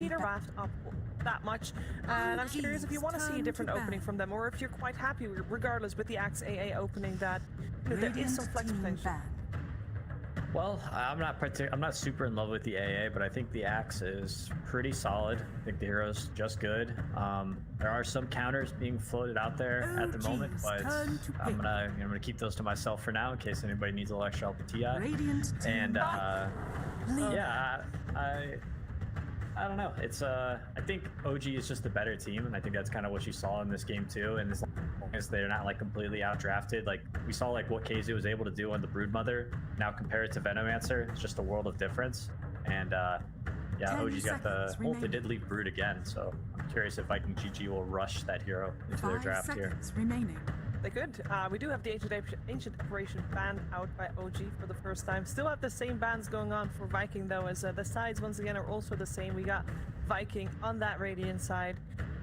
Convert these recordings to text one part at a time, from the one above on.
Peter raft up that much, and I'm curious if you want to see a different opening from them, or if you're quite happy, regardless, with the Axe AA opening, that there is some flex potential. Well, I'm not super in love with the AA, but I think the Axe is pretty solid. I think the hero's just good. There are some counters being floated out there at the moment, but I'm gonna keep those to myself for now in case anybody needs a little extra help with TI. And yeah, I don't know. It's I think OG is just a better team, and I think that's kind of what you saw in this game too. And as long as they're not like completely outdrafted, like we saw like what KZ was able to do on the Broodmother. Now compare it to Venomancer, it's just a world of difference. And yeah, OG's got the. Well, they did leave Brood again, so I'm curious if Viking GG will rush that hero into their draft here. They could. We do have the Ancient Operation banned out by OG for the first time. Still have the same bans going on for Viking, though, as the sides once again are also the same. We got Viking on that Radiant side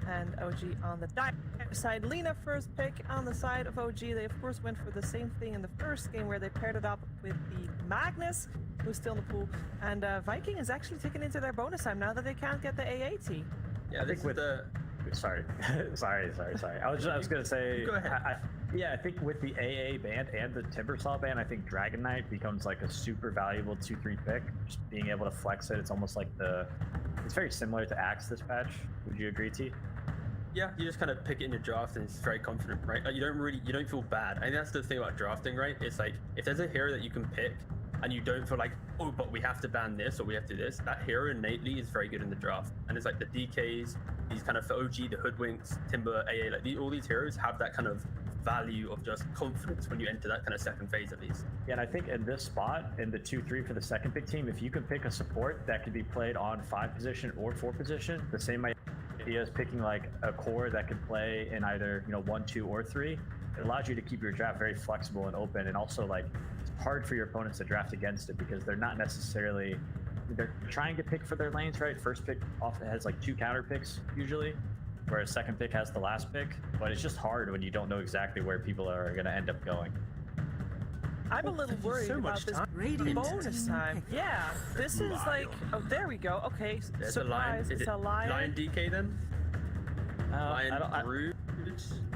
and OG on the Dire side. Lina first pick on the side of OG. They of course went for the same thing in the first game where they paired it up with the Magnus, who's still in the pool. And Viking is actually taken into their bonus time now that they can't get the AAT. Yeah, I think with the. Sorry. I was gonna say. Go ahead. I think with the AA ban and the Timbersaw ban, I think Dragon Knight becomes like a super valuable 2-3 pick. Just being able to flex it, it's almost like it's very similar to Axe this patch. Would you agree, T? Yeah, you just kind of pick it in your draft and it's very confident, right? Like you don't feel bad. I think that's the thing about drafting, right? It's like if there's a hero that you can pick and you don't feel like, oh, but we have to ban this or we have to do this, that hero innately is very good in the draft. And it's like the DKs, these kind of for OG, the Hoodwinks, Timber, AA, like all these heroes have that kind of value of just confidence when you enter that kind of second phase at least. Yeah, and I think in this spot, in the 2-3 for the second pick team, if you can pick a support that can be played on 5 position or 4 position, the same idea as picking like a core that can play in either 1, 2, or 3, it allows you to keep your draft very flexible and open, and also like it's hard for your opponents to draft against it because they're not necessarily, they're trying to pick for their lanes, right? First pick often has like 2 counter picks usually, whereas second pick has the last pick, but it's just hard when you don't know exactly where people are going to end up going. I'm a little worried about this bonus time. Yeah, this is like, oh, there we go. Okay, surprise, it's a Lion. Lion DK then? Lion Brood?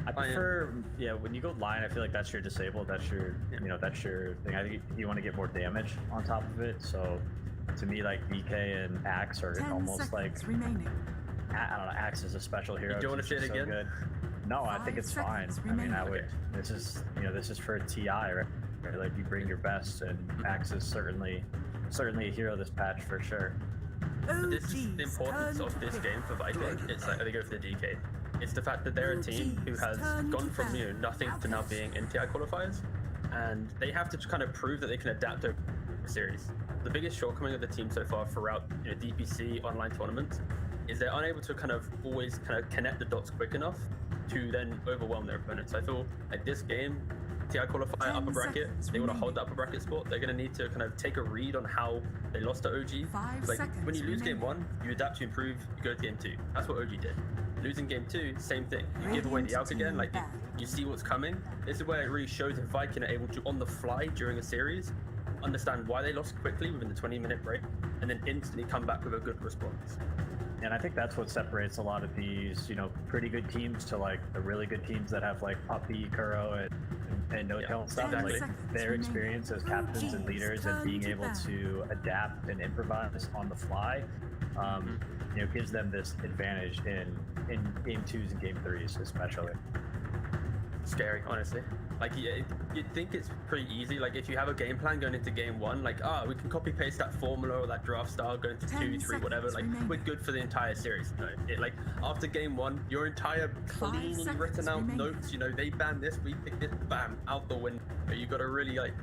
I prefer, yeah, when you go Lion, I feel like that's your disabled, that's your, that's your thing. I think you want to get more damage on top of it, so to me, like DK and Axe are almost like, I don't know, Axe is a special hero. You don't want to say it again? Good. No, I think it's fine. I mean, I would, this is for TI, right? Like you bring your best, and Axe is certainly a hero this patch for sure. This is the importance of this game for Viking. It's like they go for the DK. It's the fact that they're a team who has gone from nothing to now being in TI qualifiers, and they have to kind of prove that they can adapt over a series. The biggest shortcoming of the team so far throughout DPC online tournaments is they're unable to kind of always kind of connect the dots quick enough to then overwhelm their opponents. I feel like this game, TI qualifier upper bracket, they want to hold the upper bracket spot. They're going to need to kind of take a read on how they lost to OG. Like when you lose game 1, you adapt, you improve, you go to game 2. That's what OG did. Losing game 2, same thing. You give away the out again, like you see what's coming. This is where it really shows if Viking are able to, on the fly during a series, understand why they lost quickly within the 20-minute break, and then instantly come back with a good response. And I think that's what separates a lot of these, pretty good teams to like the really good teams that have like Puppy, Kuro, and No-Tail and stuff. Exactly. Like their experience as captains and leaders and being able to adapt and improvise on the fly, gives them this advantage in game 2s and game 3s especially. Scary, honestly. Like you'd think it's pretty easy. Like if you have a game plan going into game 1, like we can copy paste that formula or that draft style going to 2, 3, whatever. Like we're good for the entire series. No, like after game 1, your entire cleanly written out notes. They banned this, we picked this, bam, out the window. You got to really like.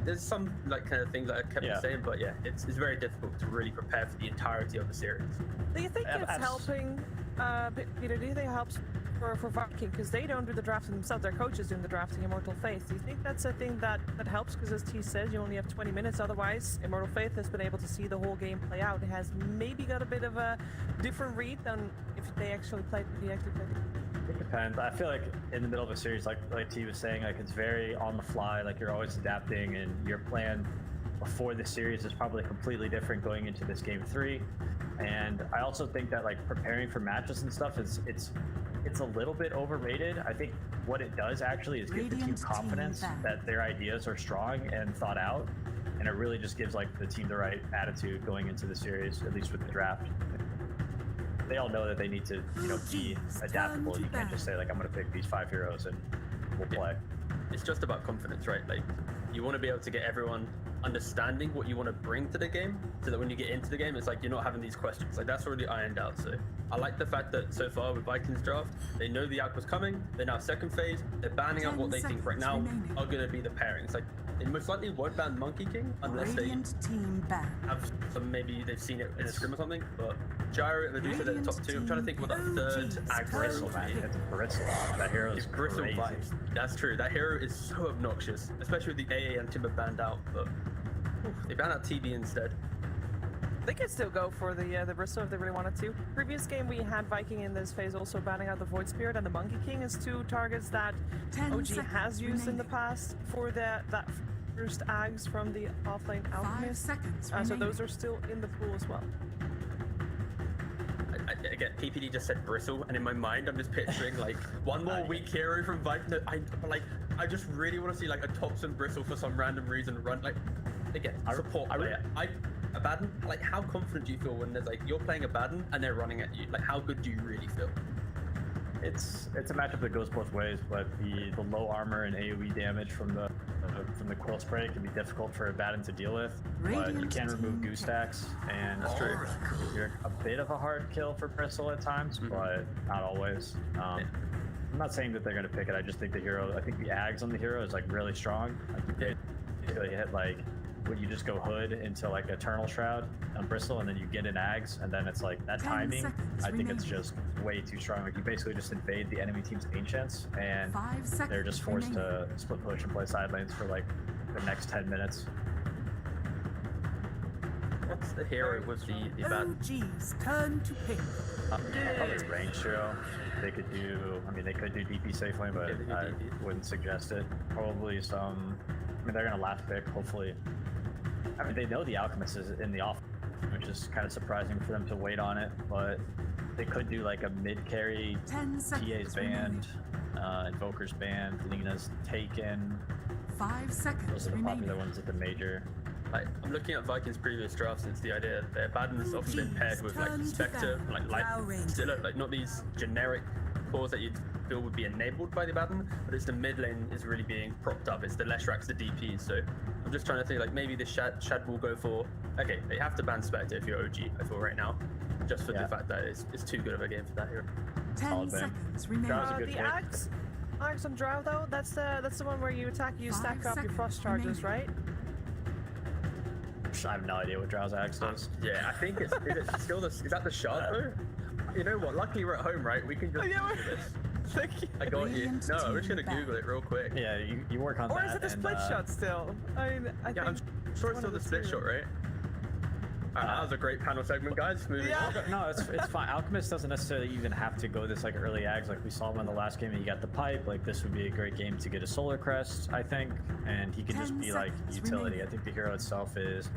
There's some like kind of things that I kept saying, but yeah, it's very difficult to really prepare for the entirety of the series. Do you think it's helping, Peter? Do you think it helps for Viking, because they don't do the drafting themselves, their coach is doing the drafting, Immortal Faith? Do you think that's a thing that helps? Because as T says, you only have 20 minutes, otherwise Immortal Faith has been able to see the whole game play out. It has maybe got a bit of a different read than if they actually played. It depends. I feel like in the middle of a series, like T was saying, like it's very on the fly, like you're always adapting, and your plan before the series is probably completely different going into this game 3. And I also think that like preparing for matches and stuff it's a little bit overrated. I think what it does actually is give the team Radiant team confidence back. that their ideas are strong and thought out, and it really just gives like the team the right attitude going into the series, at least with the draft. They all know that they need to, you know, be adaptable. You can't just say like I'm going to pick these 5 heroes and we'll play. It's just about confidence, right? Like, you want to be able to get everyone understanding what you want to bring to the game, so that when you get into the game, it's like you're not having these questions. Like, that's already ironed out. So I like the fact that so far with Vikings draft, they know the act was coming. They're now second phase. They're banning out what they think right now are going to be the pairings. Like, they most likely won't ban Monkey King unless they Radiant team back. have some, maybe they've seen it in a scrim or something. But Gyro and Medusa, they're the top 2. I'm trying to think what the third ag Bristle, man. It's Bristle. That hero is It's Bristle crazy. vibes. That's true. That hero is so obnoxious, especially with the AA and Timber banned out. But they banned out TB instead. They could still go for the Bristle if they really wanted to. Previous game we had Viking in this phase also banning out the Void Spirit and the Monkey King as 2 targets that 10 OG seconds has used in the remaining. past for that first ags from the offlane 5 Alchemist. seconds So remaining. those are still in the pool as well. Again, PPD just said Bristle, and in my mind, I'm just picturing like one more weak hero from Viking. I just really want to see like a Thompson Bristle for some random reason run. Like, again, support player. A Baden. Like, how confident do you feel when there's like you're playing a Baden and they're running at you? Like, how good do you really feel? It's a matchup that goes both ways, but the low armor and AoE damage from the quill spray can be difficult for a Batten to deal with. But you Radiant can remove team goose stacks, and you're a bit of a hard kill for Bristle at times, but not always. I'm not saying that they're going to pick it. I just think the hero. I think the ags on the hero is like really strong. I think they hit like when you just go hood into like Eternal Shroud on Bristle, and then you get in ags, and then it's like that 10 timing. seconds I think it's remaining. just way too strong. Like you basically just invade the enemy team's ancients, and 5 seconds they're just forced remaining. to split push and play side lanes for like the next 10 minutes. What's the hero with the Baden? OG's turn to pick. Probably range hero. They could do. I mean, they could do DP safely, but Yeah, they do I DP. wouldn't suggest it. Probably some. I mean, they're gonna last pick. Hopefully. I mean, they know the Alchemist is in the off, which is kind of surprising for them to wait on it. But they could do like a mid carry. 10 TA's seconds banned, Invoker's banned, Nina's taken. 5 seconds Those are the remaining. popular ones at the major. Like, I'm looking at Vikings' previous drafts. It's the idea that their Baden's often been paired with like Turn to Spectre, battle. like Flowering. Zilla, like not these generic cores that you'd feel would be enabled by the Baden, but it's the mid lane is really being propped up. It's the Leshraks, the DPs. So I'm just trying to think like maybe the Shad will go for. Okay, they have to ban Spectre if you're OG. I feel right now, just for Yeah. the fact that it's too good of a game for that hero. 10 Solid ban. seconds remaining. That was a good The pick. ags on Drow though, that's the one where you attack, you 5 stack up your seconds frost charges, remaining. right? I have no idea what Drow's axe does. Yeah, I think it's is it still the is that the Shard though? You know what? Luckily we're at home, right? We can just Yeah, Google this. Thank you. I got you. Radiant No, I'm just team gonna back. Google it real quick. Yeah, you work on Or that. is it the and, split shot still? I mean, I Yeah, I'm think sure one it's still of the the split two. shot, right? That was a great panel segment, guys. Moving Yeah. on. No, it's fine. Alchemist doesn't necessarily even have to go this like early ags like we saw him in the last game. He got the pipe. Like this would be a great game to get a solar crest, I think, and he could just 10 be like seconds utility. remaining. I think the hero itself is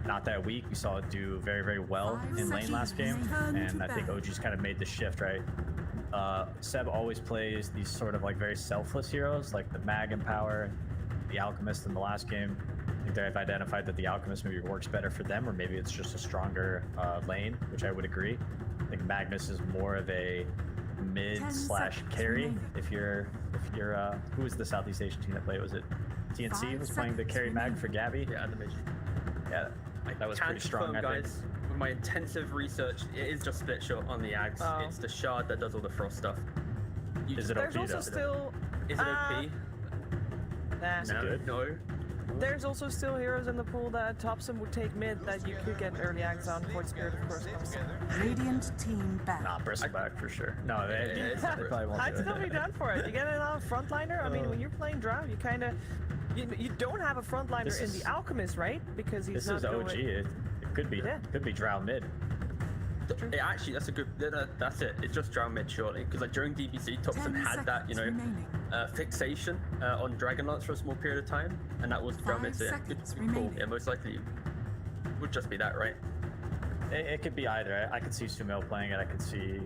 not that weak. We saw it do very, very well 5 in lane last game, seconds. Turn to and I think battle. OG's kind of made the shift, right? Seb always plays these sort of like very selfless heroes, like the Mag and Power, the Alchemist in the last game. I think they've identified that the Alchemist maybe works better for them, or maybe it's just a stronger lane, which I would agree. I think Magnus is more of a 10 mid/carry. seconds If you're who was the Southeast Asian team that played? Was it TNC 5 was playing the seconds carry mag remaining. for Gabby? Yeah, the mid. Yeah, that was Can pretty strong. confirm, I think. guys. With my intensive research, it is just split shot on the Ags. Oh. It's the Shard that does all the frost stuff. Is it There's OP also though? still Is it OP? nah. it good? No. There's also still heroes in the pool that Thompson would take mid that you could get early ags on. Void Spirit, of course, comes in. Radiant team back. Nah, Bristleback for sure. No, they, Yeah, it's they probably won't I'd do still it. be done for it. You get it on frontliner. I mean, when you're playing Drow, you kind of you don't have a frontliner This in is- the Alchemist, right? Because he's This not is OG. going- It could be Yeah. Drow mid. Actually, that's a good. That's it. It's just drow mid surely, because like during DBC, Thompson 10 had that, you know, remaining. Fixation on Dragonlance for a small period of time, and that was drow mid. So yeah, good, cool. remaining. Yeah, most likely would just be that, right? It could be either. I could see Sumail playing it. I could see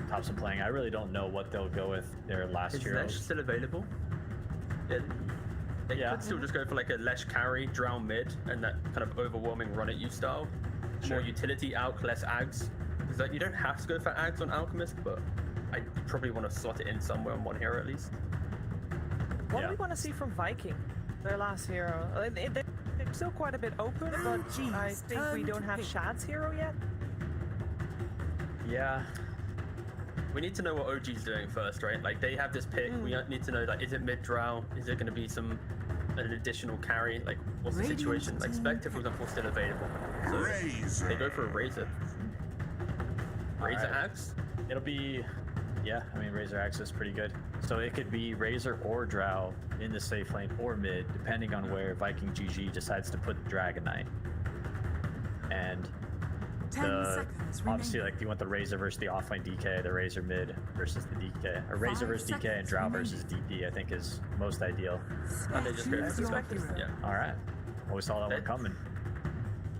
Thompson playing. I really don't know what they'll go with their last Is heroes. Lesh still available? Yeah. They could still just go for like a Lesh carry, drow mid, and that kind of overwhelming run at you style. More utility alch, less ags. Because like, you don't have to go for ags on Alchemist, but I probably want to slot it in somewhere on one hero at least. What do we want to see from Viking? Their last hero. They're still quite a bit open, but I think we don't have Shad's hero yet. Yeah. We need to know what OG's doing first, right? Like they have this pick. We need to know, like, is it mid drow? Is it going to be an additional carry? Like, what's the situation? Like Spectre, for example, is still available. So they go for a Razor. Razor Axe? It'll be, yeah, I mean, Razor Axe is pretty good. So it could be Razor or Drow in the safe lane or mid, depending on where Viking GG decides to put the Dragon Knight. And 10 seconds obviously, remaining. like, you want the Razor versus the offlane DK, the Razor mid versus the DK, or Razor 5 versus DK and Drow seconds versus DP, I think is most ideal. And they just go for the Your Spectre. hero. Yeah. All right. Well, we saw that one coming.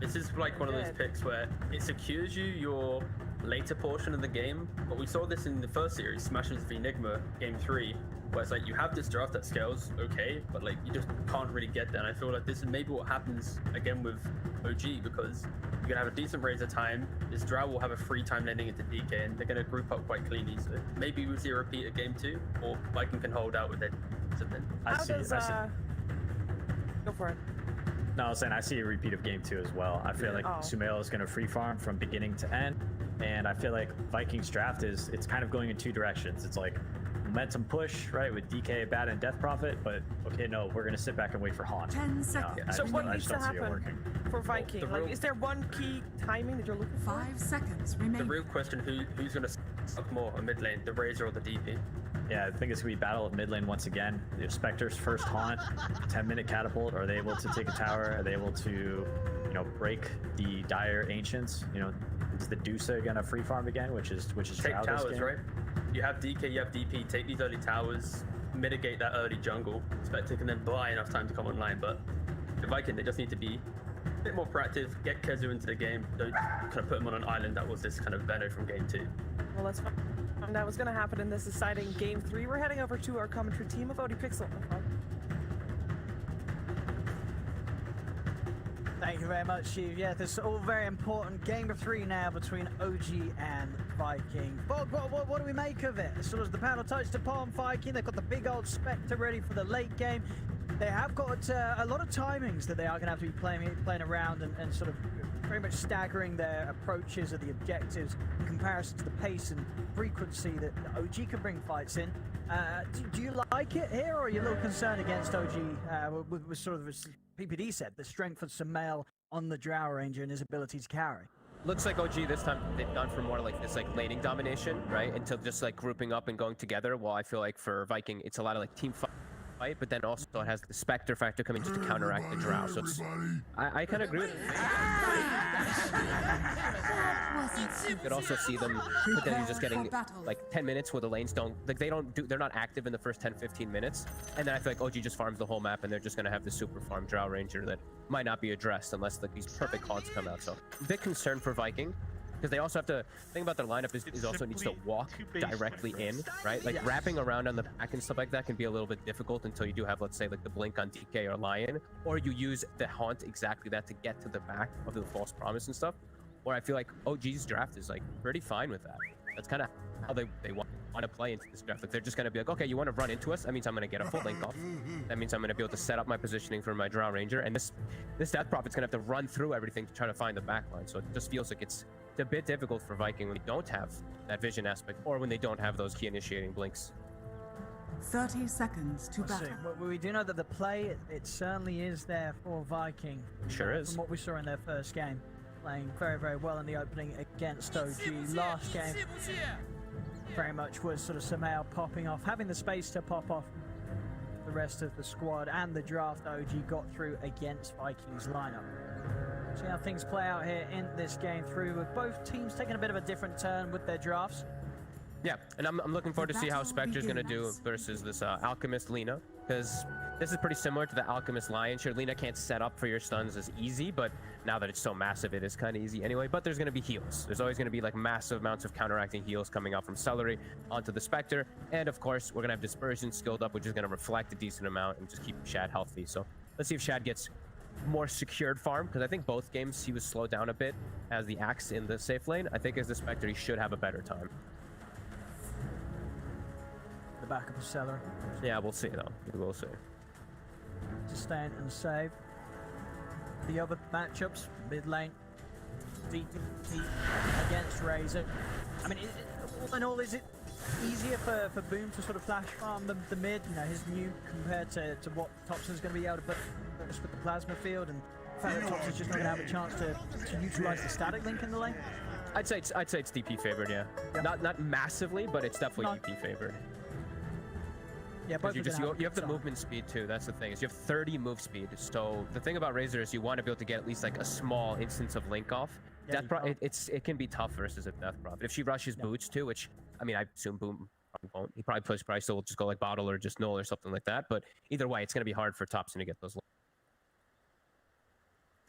This is like one of those picks where it secures you your later portion of the game, but we saw this in the first series, Smashes v Enigma, game 3, where it's like you have this draft that scales okay, but like you just can't really get there. And I feel like this is maybe what happens again with OG, because you're gonna have a decent Razor time, this Drow will have a free time landing into DK, and they're gonna group up quite cleanly. So maybe we see a repeat of game 2, or Viking can hold out with it. How does go for it. No, I was saying I see a repeat of game 2 as well. I feel like Sumail is going to free farm from beginning to end, and I feel like Vikings draft it's kind of going in two directions. It's like momentum push, right, with DK, Bad, and Death Prophet, but okay, no, we're going to sit back and wait for Haunt. 10 seconds. So what I needs just to don't see it happen working. for Viking? Like, is there one key timing that you're looking for? 5 seconds The remaining. real question, who's gonna suck more, a mid lane, the Razor or the DP? Yeah, I think it's going to be battle of mid lane once again. The Spectre's first Haunt, 10-minute catapult. Are they able to take a tower? Are they able to, you know, break the Dire Ancients? You know, is the Dusa going to free farm again, which is Take Shroud this towers, game? right? You have DK, you have DP, take these early towers, mitigate that early jungle. Spectre can then buy enough time to come online, but the Viking, they just need to be a bit more proactive, get Kezu into the game, don't kind of put him on an island that was this kind of Venom from game 2. Well, let's find out what's going to happen in this exciting game 3. We're heading over to our commentary team of Odie Pixel. Thank you very much, Steve. Yeah, this is all very important. Game of 3 now between OG and Viking. But what do we make of it? Sort of the panel touched upon Viking. They've got the big old Spectre ready for the late game. They have got a lot of timings that they are going to have to be playing around and sort of very much staggering their approaches or the objectives in comparison to the pace and frequency that OG can bring fights in. Do you like it here, or are you a little concerned against OG with sort of, as PPD said, the strength of Sumail on the Drow Ranger and his ability to carry? Looks like OG this time they've gone for more like this like laning domination, right? Until just like grouping up and going together. While I feel like for Viking it's a lot of like team fight, but then also it has the Spectre factor coming just to counteract the Drow. So it's, I kind of agree with it. You could also see them, but then you're just getting like 10 minutes where the lanes they're not active in the first 10-15 minutes, and then I feel like OG just farms the whole map, and they're just gonna have the super farm Drow Ranger that might not be addressed unless like these perfect haunts come out. So a bit concerned for Viking, because they also have to think about their lineup is also needs to walk directly in, right? Like wrapping around on the back and stuff like that can be a little bit difficult until you do have, let's say, like the blink on DK or Lion, or you use the haunt exactly that to get to the back of the false promise and stuff. Or I feel like OG's draft is like pretty fine with that. That's kind of how they want to play into this draft. Like they're just going to be like, okay, you want to run into us? That means I'm going to get a full link off. That means I'm going to be able to set up my positioning for my Drow Ranger. And this Death Prophet's going to have to run through everything to try to find the backline. So it just feels like it's a bit difficult for Viking when they don't have that vision aspect, or when they don't have those key initiating blinks. 30 seconds to battle. Well, we do know that the play, it certainly is there for Viking. Sure is. From what we saw in their first game. Playing very, very well in the opening against OG. Last game very much was sort of Sumail popping off, having the space to pop off the rest of the squad, and the draft OG got through against Vikings lineup. See how things play out here in this game through, with both teams taking a bit of a different turn with their drafts. Yeah, and I'm looking forward to see how Spectre's going to do versus this Alchemist Lina, because this is pretty similar to the Alchemist Lion. Sure, Lina can't set up for your stuns as easy, but now that it's so massive, it is kind of easy anyway. But there's going to be heals. There's always going to be like massive amounts of counteracting heals coming out from Celery onto the Spectre. And of course, we're going to have Dispersion skilled up, which is going to reflect a decent amount and just keep Shad healthy. So let's see if Shad gets more secured farm, because I think both games he was slowed down a bit as the Axe in the safe lane. I think as the Spectre, he should have a better time. The backup of Celery. Yeah, we'll see though. We'll see. Sustain and save. The other matchups, mid lane, deep against Razor. I mean, all in all, is it easier for Boom to sort of flash farm the mid? You know, his new compared to what Thompson's going to be able to put with the plasma field, and the fact that Thompson's just not going to have a chance to utilize the static link in the lane. I'd say it's DP favored, yeah. Not massively, but it's definitely DP favored. Yeah, both you have the movement speed too. That's the thing, is you have 30 move speed. So the thing about Razor is you want to be able to get at least like a small instance of link off. Yeah, it can be tough versus a Death Prophet. If she rushes boots too, which I mean I assume Boom probably won't. He probably still will just go like bottle or just null or something like that. But either way, it's going to be hard for Thompson to get those.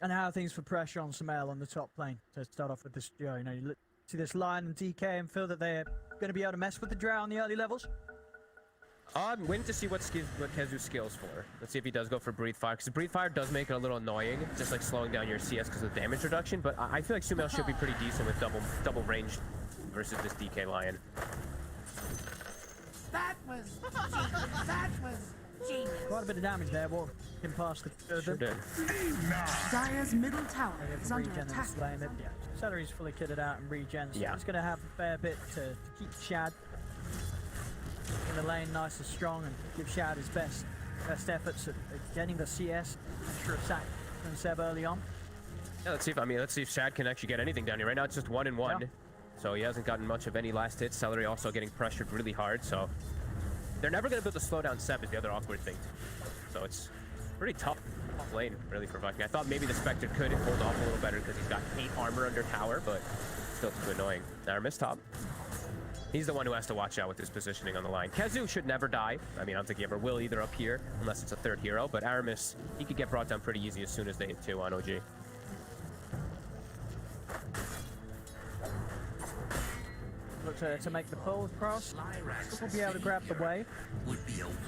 And how are things for pressure on Sumail on the top lane to start off with this duo? You know, you see this Lion and DK and feel that they're going to be able to mess with the Drow on the early levels. I'm waiting to see what Kezu skills for. Let's see if he does go for Breathe Fire, because Breathe Fire does make it a little annoying, just like slowing down your CS because of the damage reduction. But I feel like Sumail should be pretty decent with double range versus this DK Lion. That was genius. That was genius. Quite a bit of damage there, walking past the two of them. Sure did. Dire's middle tower is under Regen in attack. this lane. Yeah, Celery's fully kitted out and regen, so Yeah. he's going to have a fair bit to keep Shad in the lane nice and strong and give Shad his best efforts at getting the CS. I'm sure of Sack and Seb early on. Yeah, let's see if Shad can actually get anything down here. Right now it's just 1-1. Yeah. So he hasn't gotten much of any last hits. Celery also getting pressured really hard, so they're never going to be able to slow down Seb is the other awkward thing. So it's pretty tough lane, really, for Viking. I thought maybe the Spectre could hold off a little better because he's got 8 armor under tower, but still too annoying. Aramis top. He's the one who has to watch out with his positioning on the line. Kezu should never die. I mean, I don't think he ever will either up here, unless it's a third hero, but Aramis, he could get brought down pretty easy as soon as they hit 2 on OG. Look to make the pull across. We'll be able to grab the wave.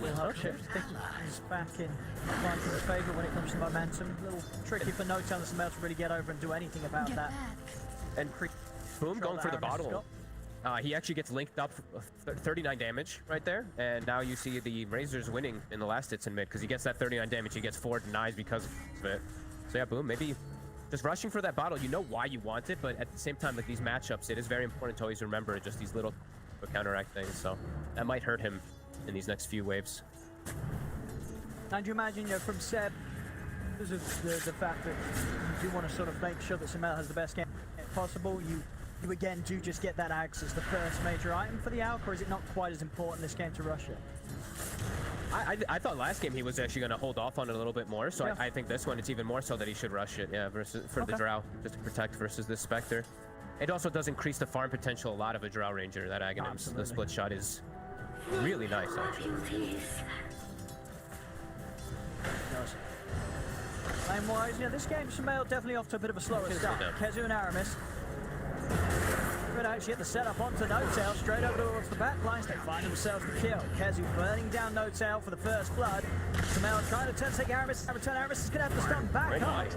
Will help shift. He's back in Viking's favour when it comes to momentum. A little tricky for No Talent Sumail to really get over and do anything about that. And Boom going for the bottle. He actually gets linked up 39 damage right there, and now you see the Razors winning in the last hits in mid because he gets that 39 damage. He gets 4 denies because of it. So yeah, Boom, maybe just rushing for that bottle. You know why you want it, but at the same time, like these matchups, it is very important to always remember just these little counteract things. So that might hurt him in these next few waves. And you imagine, you know, from Seb, because of the fact that you do want to sort of make sure that Sumail has the best game possible, you again do just get that axe as the first major item for the Alk, or is it not quite as important this game to rush it? I thought last game he was actually going to hold off on it a little bit more, so yeah. I think this one it's even more so that he should rush it, yeah, versus for the Drow, just to protect versus this Spectre. It also does increase the farm potential a lot of a Drow Ranger. That Aghanim's, the split shot is really nice, actually. Lane-wise, yeah, this game, Sumail definitely off to a bit of a slower start. Kezu and Aramis but actually get the setup onto No-Tail, straight over towards the back lines. They find themselves the kill. Kezu burning down No-Tail for the first blood. Sumail trying to take Aramis. Aramis is going to have to stun back on.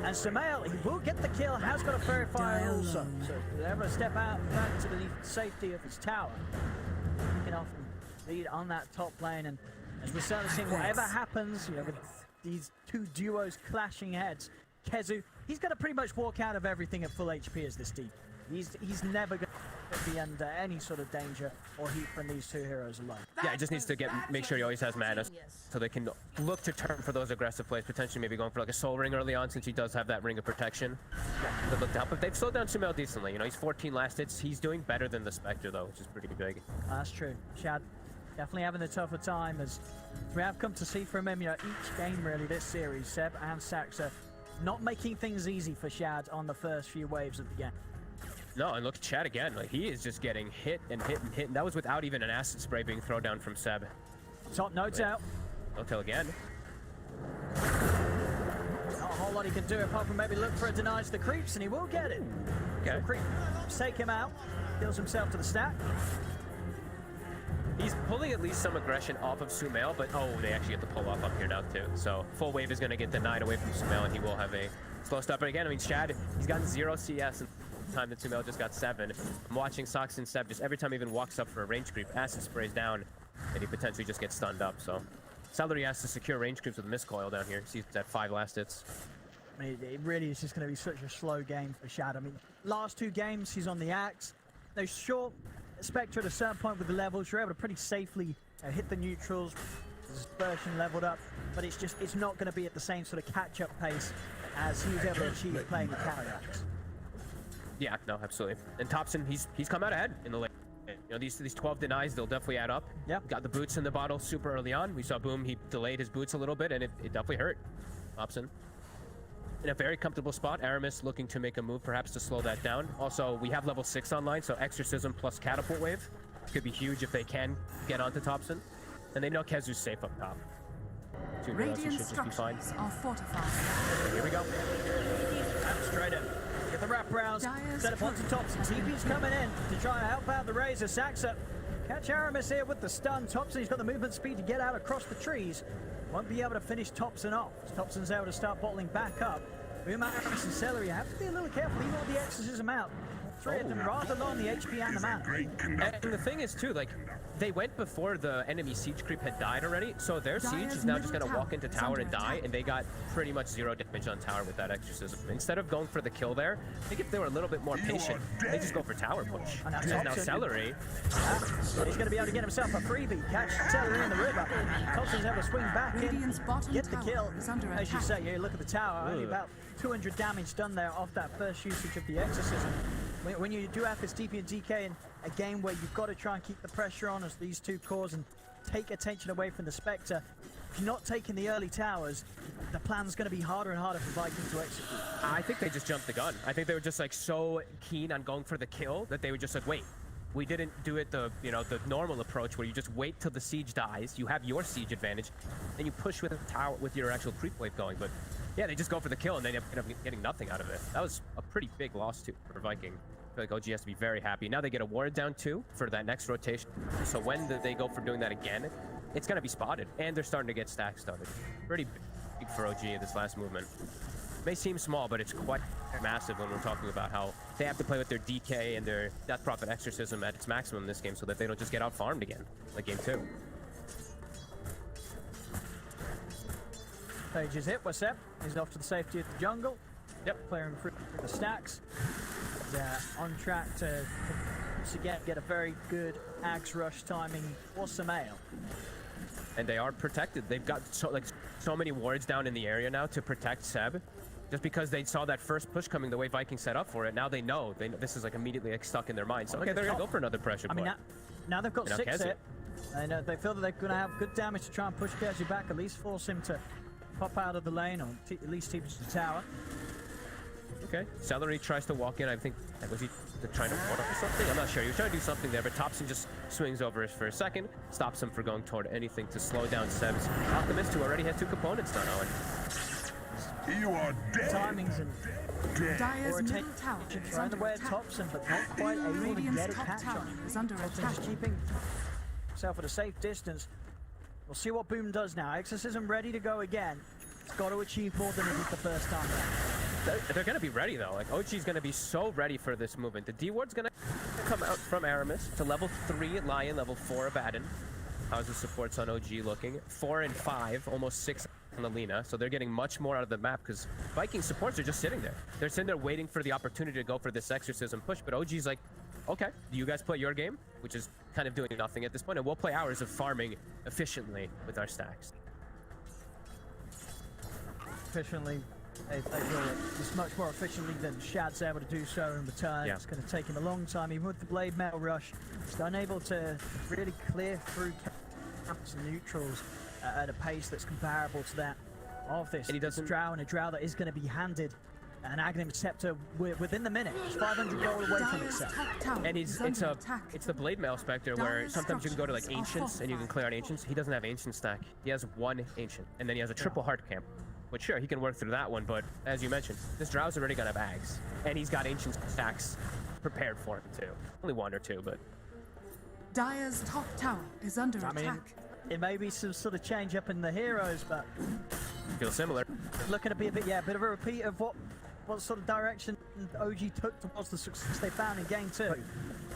And Sumail, he will get the kill, has got a Fairy Fire also. So they're able to step out back to the safety of his tower. Kicking off and lead on that top lane. And as we're certainly seeing, whatever happens, you know, with these two duos clashing heads, Kezu, he's going to pretty much walk out of everything at full HP as this deep. He's never going to be under any sort of danger or heat from these two heroes alone. Yeah, he just needs to make sure he always has mana so they can look to turn for those aggressive plays, potentially maybe going for like a Soul Ring early on since he does have that Ring of Protection. Yeah, look to help. But they've slowed down Sumail decently. You know, he's 14 last hits. He's doing better than the Spectre though, which is pretty big. That's true. Shad definitely having a tougher time as we have come to see from him, you know, each game really this series, Seb and Saxa not making things easy for Shad on the first few waves of the game. No, and look at Chad again. Like, he is just getting hit and hit and hit. And that was without even an acid spray being thrown down from Seb. Top notes out. No tail again. Not a whole lot he can do apart from maybe look for a deny to the creeps, and he will get it. Okay. So creeps take him out. Kills himself to the stack. He's pulling at least some aggression off of Sumail, but oh, they actually get the pull off up here now too. So full wave is going to get denied away from Sumail, and he will have a slow stop. But again, I mean, Shad, he's gotten 0 CS in the time that Sumail just got 7. I'm watching Sox and Seb just every time he even walks up for a range creep, acid sprays down, and he potentially just gets stunned up. So Celery has to secure range creeps with Mist Coil down here. He's at 5 last hits. I mean, it really is just going to be such a slow game for Shad. I mean, last 2 games, he's on the axe. Those short Spectre at a certain point with the levels, you're able to pretty safely hit the neutrals. Dispersion leveled up, but it's not going to be at the same sort of catch-up pace as he was able to achieve playing the carry axe. Yeah, no, absolutely. And Thompson, he's come out ahead in the lane. You know, these 12 denies, they'll definitely add up. Yeah. Got the boots in the bottle super early on. We saw Boom, he delayed his boots a little bit, and it definitely hurt Thompson. In a very comfortable spot, Aramis looking to make a move perhaps to slow that down. Also, we have level 6 online, so Exorcism plus Catapult Wave could be huge if they can get onto Thompson. And they know Kezu's safe up top. 2 should Radiant just be fine. structures are fortified. Here we go. Straight in. Get the wraparounds. Dyer's Set up onto Thompson. TP's coming in to try and help out the Razor. Saxa. Catch Aramis here with the stun. Thompson, he's got the movement speed to get out across the trees. Won't be able to finish Thompson off. Thompson's able to start bottling back up. Boom, Aramis and Celery have to be a little careful. Even with the Exorcism out. 3 of them rather low on the HP and the mana. And the thing is too, like, they went before the enemy siege creep had died already, so their siege is now just gonna walk into tower and die, and they got pretty much 0 damage on tower with that exorcism. Instead of going for the kill there, I think if they were a little bit more patient, they just go for tower push. And Because now Celery, he's gonna be able to get himself a freebie. Catch Celery in the river. Thompson's able to swing back in, Radiant's bottom get the kill. tower is under As you attack. say, you look at the tower, only about 200 damage done there off that first usage of the exorcism. When you do have this DP and DK in a game where you've got to try and keep the pressure on as these 2 cores and take attention away from the Spectre, if you're not taking the early towers, the plan's going to be harder and harder for Viking to execute. I think they just jumped the gun. I think they were just like so keen on going for the kill that they were just like, wait, we didn't do it the normal approach where you just wait till the siege dies, you have your siege advantage, and you push with a tower with your actual creep wave going. But yeah, they just go for the kill and they end up getting nothing out of it. That was a pretty big loss too for Viking. I feel like OG has to be very happy. Now they get a ward down 2 for that next rotation. So when they go for doing that again, it's going to be spotted. And they're starting to get stacks started. Pretty big for OG in this last movement. May seem small, but it's quite massive when we're talking about how they have to play with their DK and their Death Prophet Exorcism at its maximum in this game so that they don't just get out farmed again, like game 2. Page is hit. What's up? He's off to the safety of the jungle. Yep. Clearing through the stacks. On track to once again get a very good axe rush timing for Sumail. And they are protected. They've got so many wards down in the area now to protect Seb. Just because they saw that first push coming the way Vikings set up for it, now they know this is like immediately like stuck in their minds. So okay, they're gonna go for another pressure point. I mean, now they've got 6 Kezu. hit. And they feel that they're going to have good damage to try and push Kezu back, at least force him to pop out of the lane or at least keep to the tower. Okay, Celery tries to walk in. I think, was he trying to ward or something? I'm not sure. He was trying to do something there, but Thompson just swings over for a second, stops him from going toward anything to slow down Seb's Alchemist, who already has 2 components done, Owen. You are dead. Timings and Dyer's middle tower is trying to under wear attack. Thompson, but not quite able to Radiant's get a top catch tower on. is under Thompson attack. just keeping himself at a safe distance. We'll see what Boom does now. Exorcism ready to go again. He's got to achieve more than he did the first time round. They're going to be ready, though. Like, OG's going to be so ready for this movement. The D-Ward's going to come out from Aramis to level 3 Lion, level 4 Abaddon. How's the supports on OG looking? 4 and 5, almost 6 on the Lina. So they're getting much more out of the map because Viking supports are just sitting there. They're sitting there waiting for the opportunity to go for this Exorcism push. But OG's like, okay, you guys play your game, which is kind of doing nothing at this point, and we'll play ours of farming efficiently with our stacks. Efficiently, they feel it just much more efficiently than Shad's able to do so in return. Yeah. It's going to take him a long time, even with the Blade Metal Rush. He's unable to really clear through camps and neutrals at a pace that's comparable to that of this. And he doesn't- this Drow, and a Drow that is going to be handed an Aghanim Scepter within the minute. It's 500 gold away from Dire's itself. top tower And is under attack. it's the Blade Mail Spectre where Dire's sometimes you can go to like structures are Ancients and you can fortified. clear out Ancients. He doesn't have Ancient stack. He has one Ancient, and then he has a triple Heart Camp. Which sure, he can work through that one, but as you mentioned, this Drow's already gonna have Ags. And he's got Ancient stacks prepared for him too. Only one or two, but Dire's top tower is under I mean, attack. it may be some sort of change up in the heroes, but feels similar. looking to be a bit of a repeat of what sort of direction OG took towards the success they found in game 2.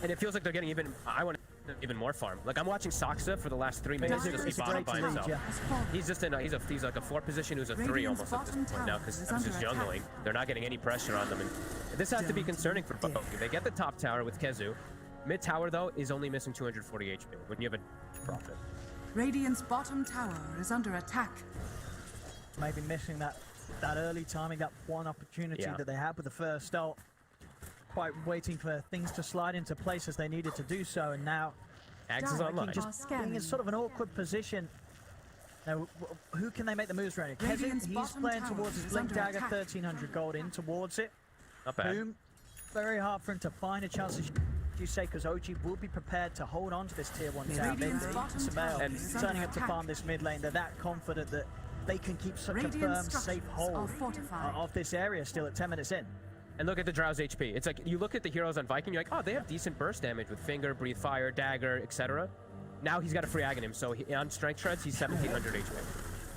And it feels like they're getting even more farm. Like I'm watching Saksa for the last 3 minutes Dire's just be it's a bottom great by lead, himself. yeah. Has fallen. He's just he's like a 4 position who's a 3 Radiant's almost at this bottom point now tower because is he's just under jungling. They're not getting any pressure on them, and this has to be concerning for both. They get the top tower with Kezu. Mid tower though is only missing 240 HP when you have a profit. Radiant's bottom tower is under attack. Maybe missing that early timing, that one opportunity Yeah. that they had with the first ult. Quite waiting for things to slide into place as they needed to do so, and now Ags is Dire online. keep just being in sort of an awkward position. Now, who can they make the moves around? Kevin, Radiant's he's bottom playing tower towards his is Blink under Dagger, attack. 1300 gold in towards it. Not bad. Boom. Very hard for him to find a chance, as you say, because OG will be prepared to hold on to this tier 1 tower. Radiant's bottom tower And is turning under up to attack. farm this mid lane, they're that confident that they can keep such a Radiant firm, safe structures hold are fortified. of this area still at 10 minutes in. And look at the Drow's HP. It's like you look at the heroes on Viking, you're like, oh, they have decent burst damage with Finger, Breathe Fire, Dagger, etc. Now he's got a free Aghanim, so on Strength Shreds, he's 1700 HP.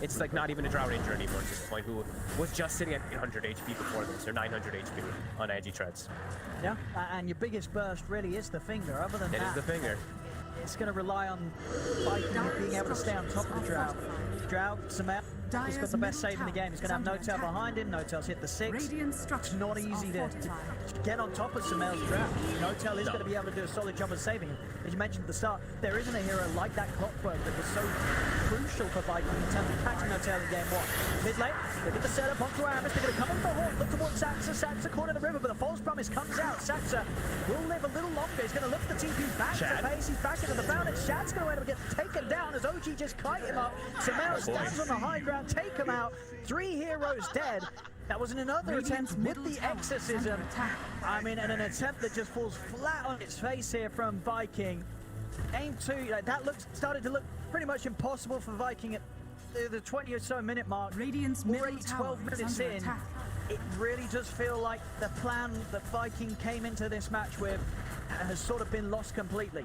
It's like not even a Drow Ranger anymore at this point, who was just sitting at 800 HP before this, or 900 HP on Agi Treads. Yeah, and your biggest burst really is the Finger. Other than It that, is the Finger. it's going to rely on Viking being able to stay on top of the Drow. Drow, Samel, he's got the best save in the game. He's going to have No-Tail behind him. No-Tail's hit the 6. Radiant structures It's not easy are to fortified. get on top of Samel's Drow. No-Tail is No. going to be able to do a solid job of saving him. As you mentioned at the start, there isn't a hero like that Clockwork that was so crucial for Viking in terms of catching No-Tail in game 1. Mid lane, they get the setup onto Aramis. They're going to come in for Horn, look towards Saxa. Saxa caught in the river, but the false promise comes out. Saxa will live a little longer. He's going to lift the TP back to base. He's back into the fountain. Shad's going to end up getting taken down as OG just kite him up. Samel stands on the high ground, take him out. 3 heroes dead. That was in another Radiant's attempt middle with the tower is exorcism. under attack. I mean, and an attempt that just falls flat on its face here from Viking. Game 2, that started to look pretty much impossible for Viking at the 20 or so minute mark. Radiant's middle Already tower 12 is minutes under in. attack. It really does feel like the plan that Viking came into this match with has sort of been lost completely.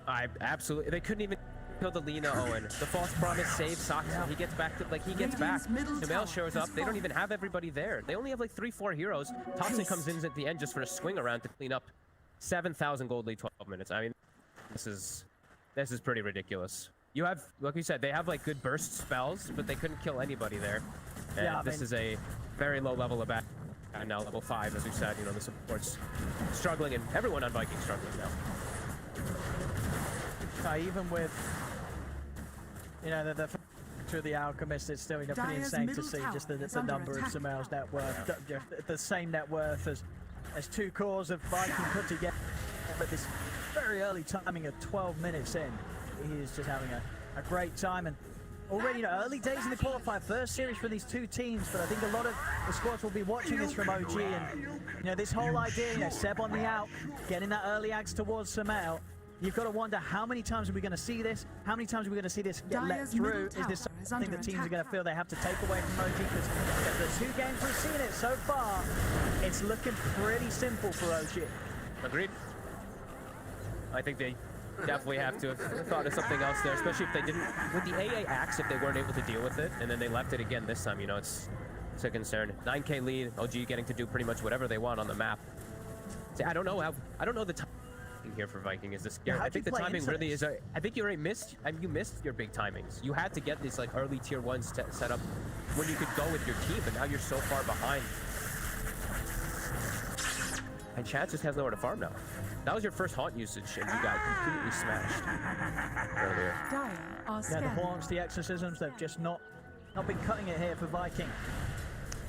I absolutely. They couldn't even kill the Lena Owen. The false promise saves Saksa. He gets back to he gets back. Radiant's middle Jamel tower shows has up. They don't fallen. even have everybody there. They only have like 3-4 heroes. Thompson comes in at the end just for a swing around to clean up. 7,000 gold lead, 12 minutes. I mean, this is pretty ridiculous. You have, like we said, they have like good burst spells, but they couldn't kill anybody there. And Yeah, I this mean- is a very low level of back. And now level 5, as we said, you know, the support's struggling, and everyone on Viking struggling now. Even with, you know, the through the Alchemist, it's still, you know, pretty Dire's insane to middle see tower just is the under number of attack. Samel's net worth, the same net worth as 2 cores of Viking put together. But this very early timing of 12 minutes in, he is just having a great time. And already, you know, early days in the qualifier, first series for these 2 teams, but I think a lot of the squads will be watching this from OG. And, you know, this whole idea, you know, Seb on the out, getting that early axe towards Samel. You've got to wonder, how many times are we going to see this? How many times are we going to see this get let Dire's through? middle Is this tower is something under that teams are attack. going to feel they have to take away from OG? Because the 2 games we've seen it so far, it's looking pretty simple for OG. Agreed. I think they definitely have to have thought of something else there, especially if they didn't, with the AA axe, if they weren't able to deal with it, and then they left it again this time, you know, it's a concern. 9k lead, OG getting to do pretty much whatever they want on the map. See, I don't know the timing here for Viking is this scary. Yeah, I think the how'd you play timing into really this? is, I think you already missed, you missed your big timings. You had to get these like early tier 1s set up when you could go with your team, but now you're so far behind. And Chad just has nowhere to farm now. That was your first haunt usage, and you got completely smashed earlier. Dire are Yeah, the scanning. haunts, the exorcisms, they've just not been cutting it here for Viking.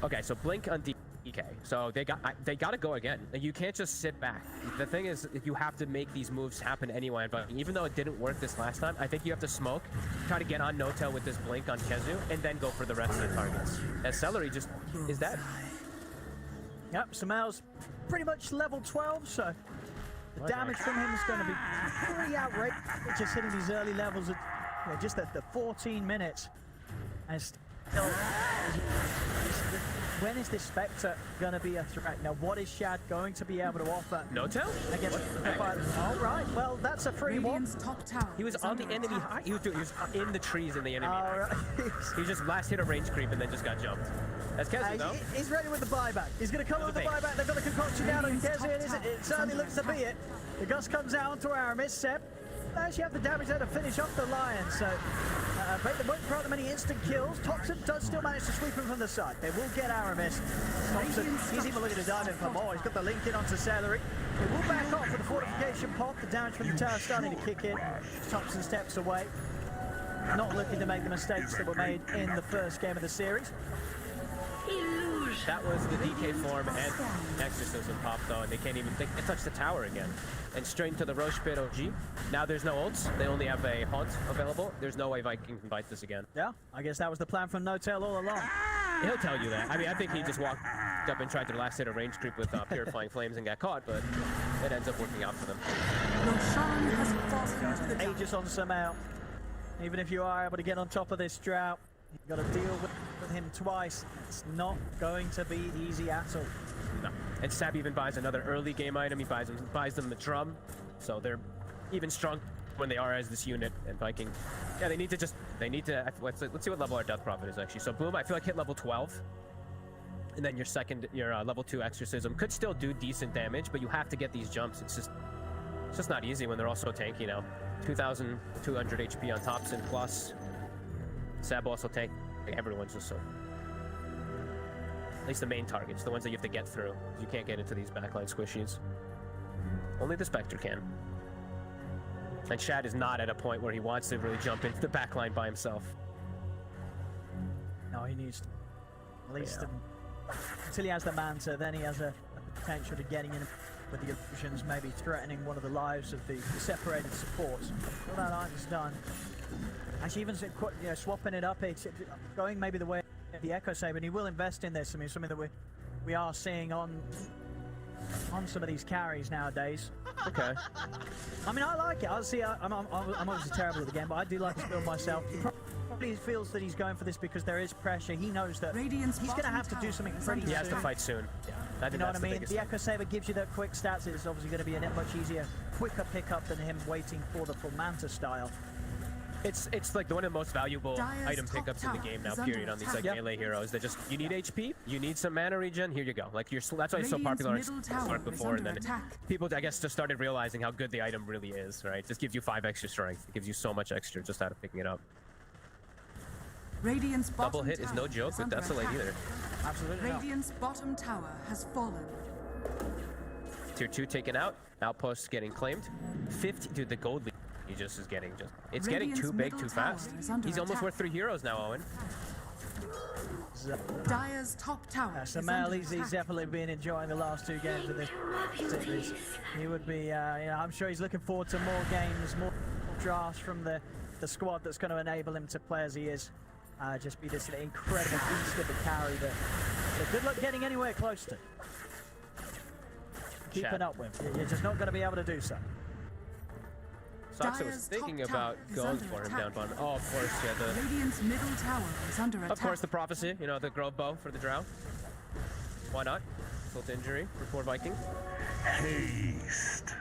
Okay, so Blink on DK DK. So they got to go again. Like, you can't just sit back. The thing is, you have to make these moves happen anyway. But even though it didn't work this last time, I think you have to smoke, try to get on No-Tail with this blink on Kezu, and then go for the rest of the targets. And Celery just is dead. Yep, Samel's pretty much level 12, so the damage from him is going to be pretty outrageous. Just hitting these early levels at just at the 14 minutes. And still, when is this Spectre going to be a threat? Now, what is Shad going to be able to offer? No-Tail? Against all right, well, that's a free one. Radiant's top tower He was is on the under enemy attack. high. He was in the trees in the enemy All high. right. He just last hit a range creep and then just got jumped. That's Kezu, though. He's ready with the buyback. He's going to come with the buyback. They've got the concoction down on Kezu. It certainly looks to be it. The gust comes out onto Aramis. Seb actually have the damage there to finish off the Lion, so but they won't throw them any instant kills. Thompson does still manage to sweep him from the side. They will get Aramis. Thompson, he's even looking to dive in for more. He's got the link in onto Celery. They will back off for the fortification pop. The damage from the tower starting to kick in. Thompson steps away. Not looking to make the mistakes that were made in the first game of the series. That was the DK form and Exorcism pop though, and they can't touch the tower again. And straight into the Roche Pit OG. Now there's no ults, they only have a Haunt available. There's no way Viking can fight this again. Yeah, I guess that was the plan from No-Tail all along. He'll tell you that. I mean, I think he just walked up and tried to last hit a range creep with Purifying Flames and got caught, but it ends up working out for them. Roshan has fallen into the Aegis on Samel. Even if you are able to get on top of this drought, you've got to deal with him twice. It's not going to be easy at all. No. And Sab even buys another early game item. He buys them the drum, so they're even strong when they are as this unit. And Viking, yeah, they need to. Let's see what level our Death Prophet is actually. So Boom, I feel like hit level 12, and then your level 2 Exorcism could still do decent damage, but you have to get these jumps. It's just not easy when they're all so tanky now. 2,200 HP on Thompson plus. Sab also tank. Everyone's just so. At least the main targets, the ones that you have to get through. You can't get into these backline squishies. Only the Spectre can. And Shad is not at a point where he wants to really jump into the backline by himself. No, he needs to. At least until he has the Manta, then he has a potential to getting in with the illusions, maybe threatening one of the lives of the separated supports. All that Iron's done. Actually, even swapping it up, it's going maybe the way of the Echo Saber, and he will invest in this. I mean, something that we are seeing on some of these carries nowadays. Okay. I mean, I like it. I'm obviously terrible at the game, but I do like this build myself. He probably feels that he's going for this because there is pressure. He knows that he's going to have to do something pretty soon. He has to fight soon. Yeah. I think You know what I that's mean? The Echo Saber gives you that quick stats. It's obviously going to be a much easier, quicker pickup than him waiting for the full Manta style. It's like one of the most valuable item pickups in the game now, period, on these like melee heroes. That just, you need HP, you need some mana regen, here you go. Like that's why it's so popular in Spark before, and then people, I guess, just started realizing how good the item really is, right? Just gives you 5 extra strength. It gives you so much extra just out of picking it up. Radiant's Double hit is no joke with Desolate either. Absolutely not. Radiant's bottom tower has fallen. Tier 2 taken out, Outpost getting claimed. 50, dude, the gold lead. He just is getting it's getting too big too fast. He's almost worth 3 heroes now, Owen. Dire's top tower is Samel, under he's attack. definitely been enjoying the last 2 games of this series. He would be, I'm sure he's looking forward to more games, more drafts from the squad that's going to enable him to play as he is. Just be this incredible beast of a carry that good luck getting anywhere close to. Keeping up with. You're just not going to be able to do so. Soxa was thinking about going for him down bottom. Oh, of course, yeah. Radiant's middle tower is under attack. Of course, the prophecy. You know, the Grove Bow for the Drow. Why not? Insult to injury for poor Viking. Haste.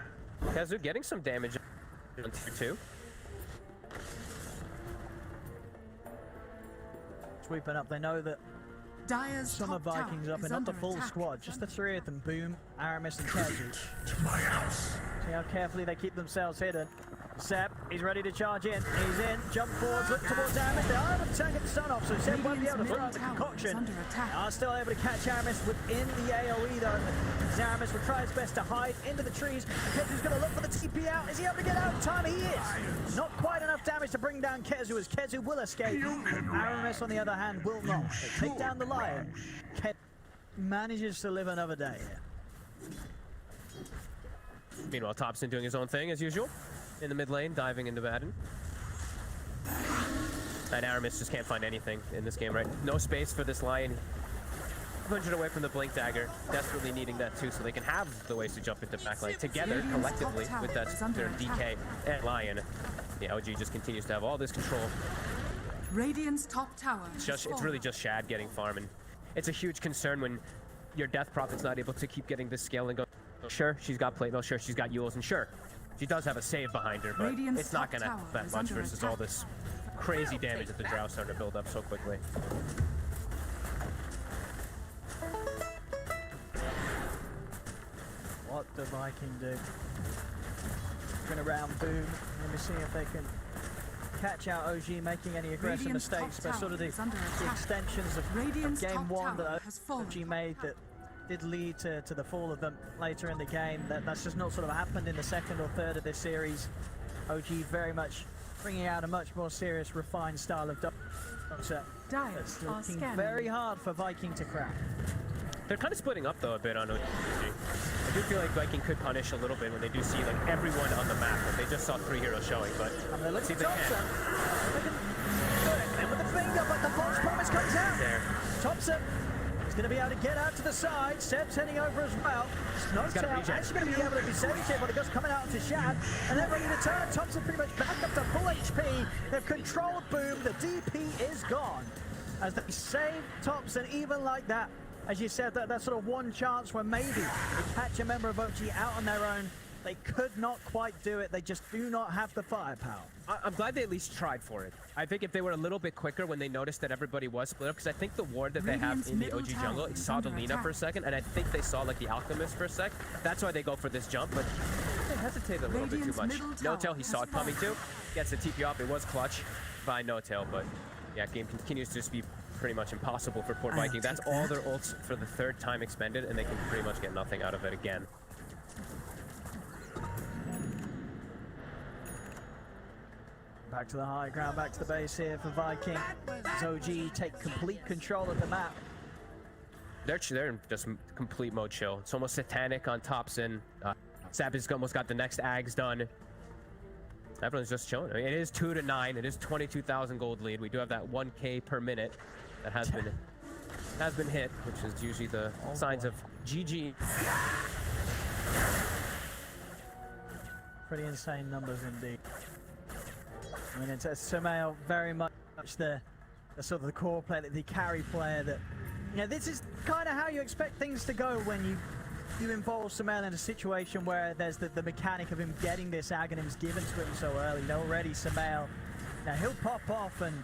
Kezu getting some damage on tier 2. Sweeping up, they know that Dire's some of top tower Vikings up is and not the under full attack. squad, just the 3 of them. Boom, Aramis and Kezu. My house. See how carefully they keep themselves hidden. Seb, he's ready to charge in. He's in, jump forwards, look towards Aramis. They are able to tank the stun off, so Seb won't be able to throw out the concoction. They are still able to catch Aramis within the AoE though. Aramis will try his best to hide into the trees. Kezu's going to look for the TP out. Is he able to get out in time? He is. Not quite enough damage to bring down Kezu, as Kezu will escape. Aramis, on the other hand, will not. They take down the Lion. manages to live another day here. Meanwhile, Thompson doing his own thing as usual in the mid lane, diving into Madden. And Aramis just can't find anything in this game, right? No space for this Lion. 100 away from the Blink Dagger, desperately needing that too, so they can have the ways to jump into backline together, collectively, with that their DK and Lion. Yeah, OG just continues to have all this control. Radiant's top tower. It's really just Shad getting farm, and it's a huge concern when your Death Prophet's not able to keep getting this scale and go. Sure, she's got plate mail, sure, she's got Yules, and sure, she does have a save behind her, but it's not gonna help that much versus all this crazy damage that the Drow's starting to build up so quickly. What the Viking do? Going around Boom. Let me see if they can catch out OG making any aggressive Radiant's mistakes, but sort of the extensions of game one that OG made that did lead to the fall of them later in the game. That's just not sort of happened in the second or third of this series. OG very much bringing out a much more serious, refined style of Dota. It's looking very hard for Viking to crack. They're kind of splitting up though a bit on OG. I do feel like Viking could punish a little bit when they do see like everyone on the map. Like, they just saw 3 heroes showing, but let's see if they Thompson. And with the finger, but the false promise comes out. There. Thompson is going to be able to get out to the side. Seb's heading over as well. Snowtail actually going to be able to be saved here, but it goes coming out into Shad. And then ready to turn. Thompson pretty much back up to full HP. They've controlled Boom. The DP is gone. As they save Thompson even like that. As you said, that sort of one chance where maybe they catch a member of OG out on their own. They could not quite do it. They just do not have the firepower. I'm glad they at least tried for it. I think if they were a little bit quicker when they noticed that everybody was split up, because I think the ward that they have in the OG jungle saw the Lina for a second, and I think they saw like the Alchemist for a sec. That's why they go for this jump, but they hesitated a little bit too much. No-Tail, he saw it coming too. Gets the TP off. It was clutch by No-Tail, but yeah, game continues to just be pretty much impossible for Port Viking. That's all their ults for the 3rd time expended, and they can pretty much get nothing out of it again. Back to the high ground, back to the base here for Viking. As OG take complete control of the map. They're in just complete mode chill. It's almost satanic on Thompson. Sap has almost got the next Ags done. Everyone's just chilling. I mean, it is 2-9. It is 22,000 gold lead. We do have that 1K per minute that has been hit, which is usually the signs of GG. Pretty insane numbers indeed. I mean, it's Sumail very much the sort of the core player, the carry player that, you know, this is kind of how you expect things to go when you involve Sumail in a situation where there's the mechanic of him getting this Aghanims given to him so early. You know, already Sumail, now he'll pop off and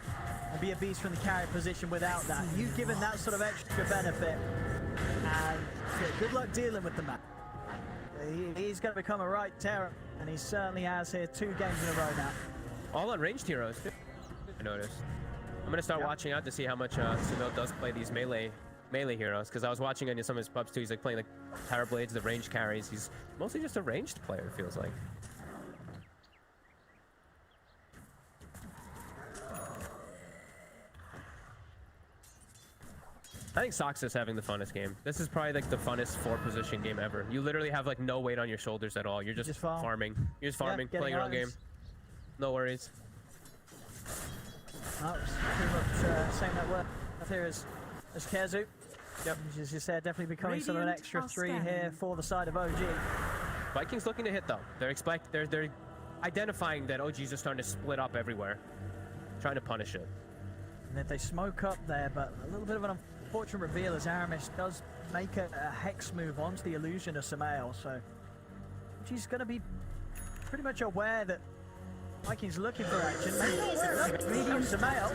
be a beast from the carry position without that. You've given that sort of extra benefit, and yeah, good luck dealing with the map. He's going to become a right terror, and he certainly has here 2 games in a row now. All on ranged heroes, I noticed. I'm going to start watching out to see how much Sumail does play these melee heroes, because I was watching on some of his pubs too. He's like playing like Tower Blades, the ranged carries. He's mostly just a ranged player, it feels like. I think Sox is having the funnest game. This is probably like the funnest 4-position game ever. You literally have like no weight on your shoulders at all. You're just farming. You're just farming, playing your own game. No worries. Oh, pretty much saying that word here as Kezu. Yep. As you said, definitely becoming sort of an extra 3 here for the side of OG. Vikings looking to hit though. They're identifying that OGs are starting to split up everywhere, trying to punish it. And then they smoke up there, but a little bit of an unfortunate reveal as Aramis does make a hex move onto the illusion of Sumail. So OG's going to be pretty much aware that Vikings looking for action. Medium Sumail.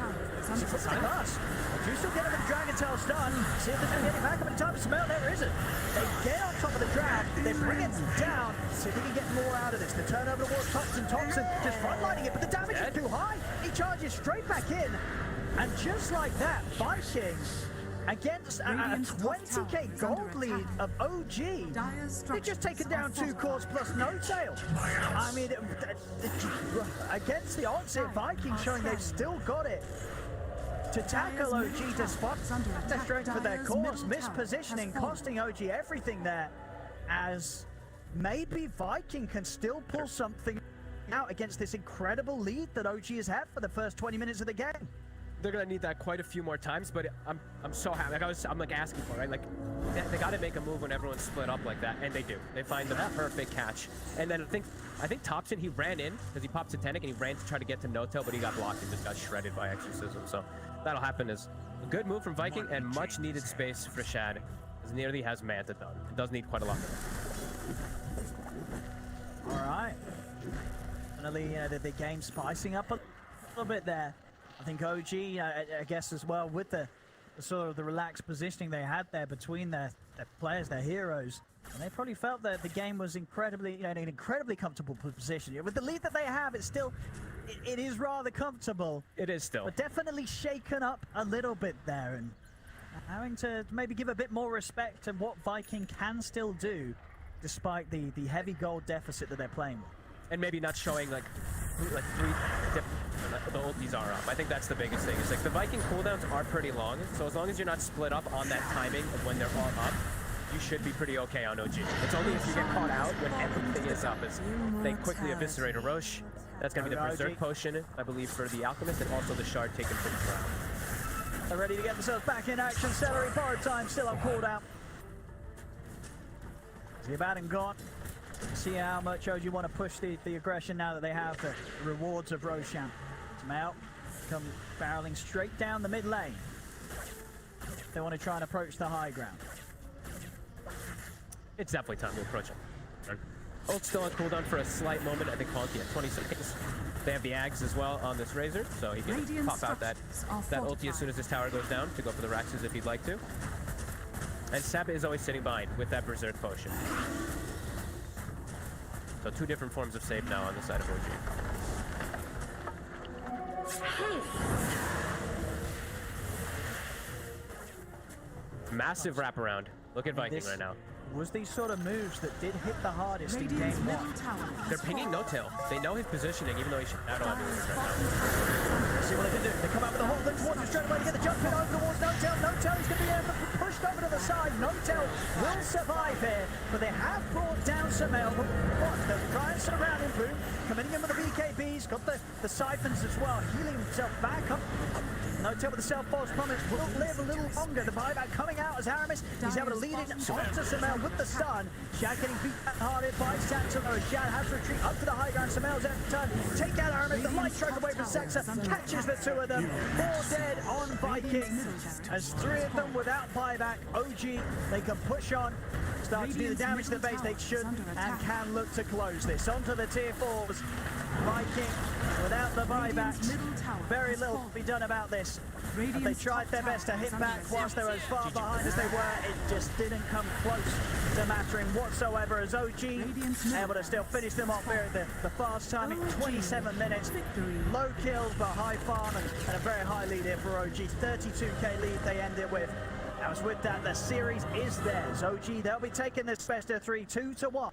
Pass. Do still get him with the Dragon Tail stun. See if there's any getting back up in time for Sumail. There isn't. They get on top of the drag. They bring it down. See if they can get more out of this. The turnover towards Thompson just frontlining it, but the damage is too high. He charges straight back in. And just like that, Vikings against a 20k gold lead of OG. They've just taken down 2 cores plus No-Tail. I mean, against the odds here, Vikings showing they've still got it. to tackle OG despite the strength of their cores. Mispositioning costing OG everything there, as maybe Viking can still pull something out against this incredible lead that OG has had for the first 20 minutes of the game. They're gonna need that quite a few more times, but I'm so happy. Like I'm like asking for it, right? Like they got to make a move when everyone's split up like that, and they do. They find the perfect catch, and then I think Thompson, he ran in because he popped Satanic and he ran to try to get to No-Tail, but he got blocked and just got shredded by Exorcism. So that'll happen. Is a good move from Viking and much needed space for Shad, as nearly has Manta done. It does need quite a lot of it. All right. Finally, the game spicing up a little bit there. I think OG, I guess as well, with the sort of the relaxed positioning they had there between their players, their heroes, and they probably felt that the game was incredibly, in an incredibly comfortable position. With the lead that they have, it's still, it is rather comfortable. It is still. But definitely shaken up a little bit there, and having to maybe give a bit more respect to what Viking can still do, despite the heavy gold deficit that they're playing with. And maybe not showing like three the ultis are up. I think that's the biggest thing. It's like the Viking cooldowns are pretty long, so as long as you're not split up on that timing of when they're all up, you should be pretty okay on OG. It's only if you get caught out when everything is up as they quickly eviscerate a Roche. That's gonna be the Berserk Potion, I believe, for the Alchemist, and also the Shard taken from the ground. They're ready to get themselves back in action. Celery borrowed time still on cooldown. See about him gone. See how much OG want to push the aggression now that they have the rewards of Roshan. Smell come barreling straight down the mid lane. They want to try and approach the high ground. It's definitely time to approach him. Ult still on cooldown for a slight moment. I think Honky at 20 seconds. They have the Ags as well on this Razor, so he can pop out that ulti as soon as this tower goes down to go for the Raxes if he'd like to. And Sab is always sitting behind with that Berserk Potion. So two different forms of save now on the side of OG. Massive wraparound. Look at Viking right now. Was these sort of moves that did hit the hardest in game one. They're pinging No-Tail. They know his positioning, even though he should not have moves right now. Let's see what they can do. They come out with a hold towards him straight away to get the jump in over towards No-Tail. No-Tail is going to be able to be pushed over to the side. No-Tail will survive here, but they have brought down Samel. They're trying to surround him. Boom. Coming in with the BKBs. Got the siphons as well. Healing himself back up. No-Tail with the self-force promise will live a little longer. The buyback coming out as Aramis. He's able to lead it onto Samel with the stun. Shad getting beat back hard by Saxon. Shad has to retreat up to the high ground. Samel's out of turn. Take out Aramis. The light strike away from Saxa. Catches the two of them. 4 dead on Viking. As 3 of them without buyback. OG, they can push on. Start to do the damage to the base they should and can look to close this. Onto the tier 4s. Viking without the buybacks. Very little to be done about this. They tried their best to hit back whilst they were as far behind as they were. It just didn't come close to mattering whatsoever as OG able to still finish them off here at the fast timing, 27 minutes. Low kills but high farm and a very high lead here for OG. 32k lead they end it with. As with that, the series is theirs. OG, they'll be taking this best of 3, 2-1.